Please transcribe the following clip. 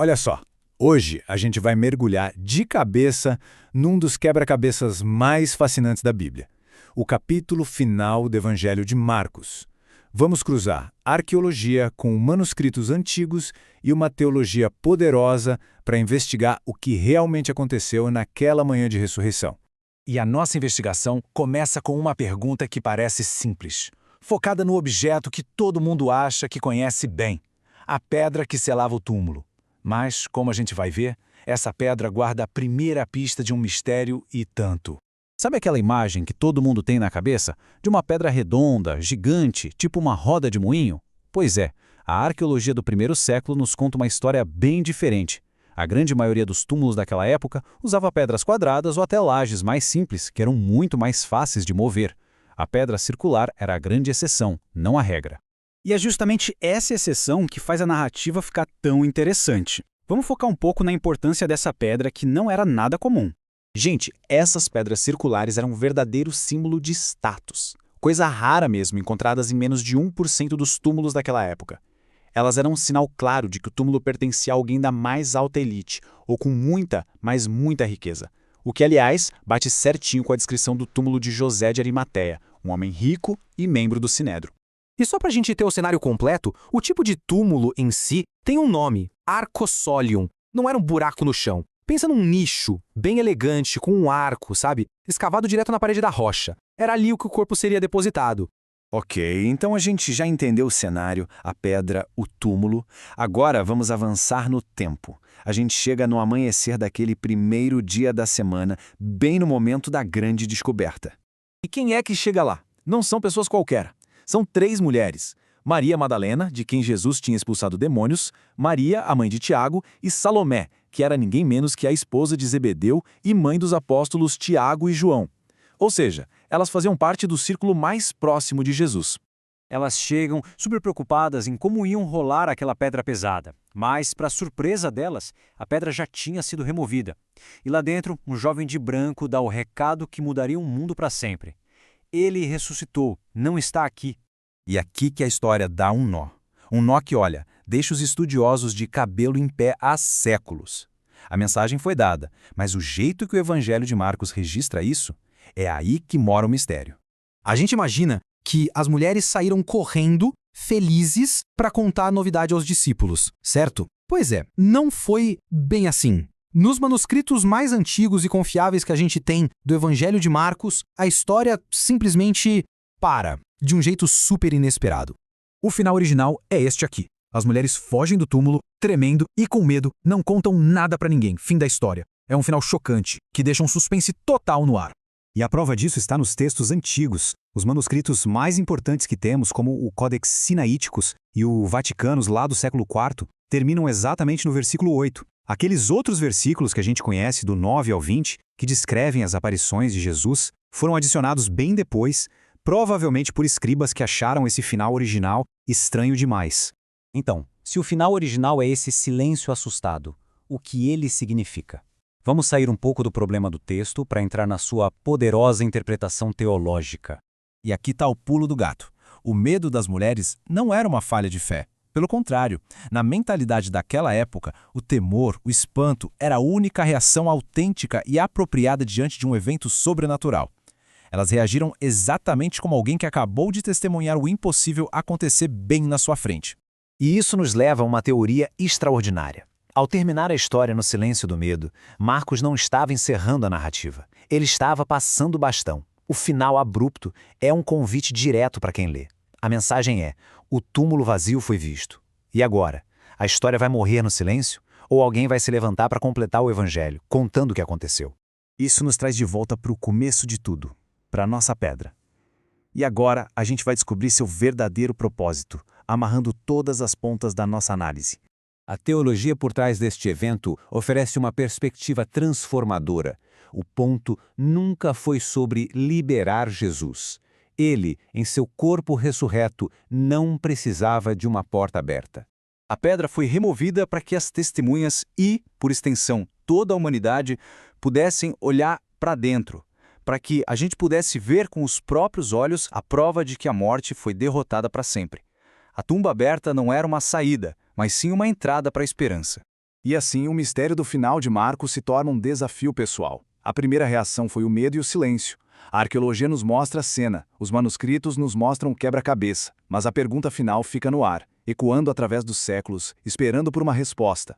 Olha só, hoje a gente vai mergulhar de cabeça num dos quebra-cabeças mais fascinantes da Bíblia, o capítulo final do Evangelho de Marcos. Vamos cruzar arqueologia com manuscritos antigos e uma teologia poderosa para investigar o que realmente aconteceu naquela manhã de ressurreição. E a nossa investigação começa com uma pergunta que parece simples, focada no objeto que todo mundo acha que conhece bem, a pedra que selava o túmulo. Mas, como a gente vai ver, essa pedra guarda a primeira pista de um mistério e tanto. Sabe aquela imagem que todo mundo tem na cabeça? De uma pedra redonda, gigante, tipo uma roda de moinho? Pois é, a arqueologia do primeiro século nos conta uma história bem diferente. A grande maioria dos túmulos daquela época usava pedras quadradas ou até lajes mais simples, que eram muito mais fáceis de mover. A pedra circular era a grande exceção, não a regra. E é justamente essa exceção que faz a narrativa ficar tão interessante. Vamos focar um pouco na importância dessa pedra que não era nada comum. Gente, essas pedras circulares eram um verdadeiro símbolo de status. Coisa rara mesmo, encontradas em menos de 1% dos túmulos daquela época. Elas eram um sinal claro de que o túmulo pertencia a alguém da mais alta elite, ou com muita, mas muita riqueza. O que, aliás, bate certinho com a descrição do túmulo de José de Arimateia, um homem rico e membro do Sinédrio. E só para a gente ter o cenário completo, o tipo de túmulo em si tem um nome, arcossolium. Não era um buraco no chão. Pensa num nicho, bem elegante, com um arco, sabe? Escavado direto na parede da rocha. Era ali que o corpo seria depositado. Ok, então a gente já entendeu o cenário, a pedra, o túmulo. Agora vamos avançar no tempo. A gente chega no amanhecer daquele primeiro dia da semana, bem no momento da grande descoberta. E quem é que chega lá? Não são pessoas qualquer. São 3 mulheres. Maria Madalena, de quem Jesus tinha expulsado demônios, Maria, a mãe de Tiago, e Salomé, que era ninguém menos que a esposa de Zebedeu e mãe dos apóstolos Tiago e João. Ou seja, elas faziam parte do círculo mais próximo de Jesus. Elas chegam super preocupadas em como iam rolar aquela pedra pesada. Mas, para surpresa delas, a pedra já tinha sido removida. E lá dentro, um jovem de branco dá o recado que mudaria o mundo para sempre. Ele ressuscitou, não está aqui. E aqui que a história dá um nó. Um nó que, olha, deixa os estudiosos de cabelo em pé há séculos. A mensagem foi dada, mas o jeito que o Evangelho de Marcos registra isso, é aí que mora o mistério. A gente imagina que as mulheres saíram correndo, felizes, para contar a novidade aos discípulos, certo? Pois é, não foi bem assim. Nos manuscritos mais antigos e confiáveis que a gente tem do Evangelho de Marcos, a história simplesmente para, de um jeito super inesperado. O final original é este aqui. As mulheres fogem do túmulo, tremendo e com medo, não contam nada pra ninguém. Fim da história. É um final chocante, que deixa um suspense total no ar. E a prova disso está nos textos antigos. Os manuscritos mais importantes que temos, como o Codex Sinaíticos e o Vaticanos lá do século IV, terminam exatamente no versículo 8. Aqueles outros versículos que a gente conhece, do 9 ao 20, que descrevem as aparições de Jesus, foram adicionados bem depois, provavelmente por escribas que acharam esse final original estranho demais. Então, se o final original é esse silêncio assustado, o que ele significa? Vamos sair um pouco do problema do texto para entrar na sua poderosa interpretação teológica. E aqui está o pulo do gato. O medo das mulheres não era uma falha de fé. Pelo contrário, na mentalidade daquela época, o temor, o espanto, era a única reação autêntica e apropriada diante de um evento sobrenatural. Elas reagiram exatamente como alguém que acabou de testemunhar o impossível acontecer bem na sua frente. E isso nos leva a uma teoria extraordinária. Ao terminar a história no silêncio do medo, Marcos não estava encerrando a narrativa. Ele estava passando o bastão. O final abrupto é um convite direto para quem lê. A mensagem é: o túmulo vazio foi visto. E agora? A história vai morrer no silêncio? Ou alguém vai se levantar para completar o evangelho, contando o que aconteceu? Isso nos traz de volta para o começo de tudo, para a nossa pedra. E agora a gente vai descobrir seu verdadeiro propósito, amarrando todas as pontas da nossa análise. A teologia por trás deste evento oferece uma perspectiva transformadora. O ponto nunca foi sobre liberar Jesus. Ele, em seu corpo ressurreto, não precisava de uma porta aberta. A pedra foi removida para que as testemunhas e, por extensão, toda a humanidade pudessem olhar para dentro, para que a gente pudesse ver com os próprios olhos a prova de que a morte foi derrotada para sempre. A tumba aberta não era uma saída, mas sim uma entrada para a esperança. E assim, o mistério do final de Marcos se torna um desafio pessoal. A primeira reação foi o medo e o silêncio. A arqueologia nos mostra a cena, os manuscritos nos mostram o quebra-cabeça, mas a pergunta final fica no ar, ecoando através dos séculos, esperando por uma resposta.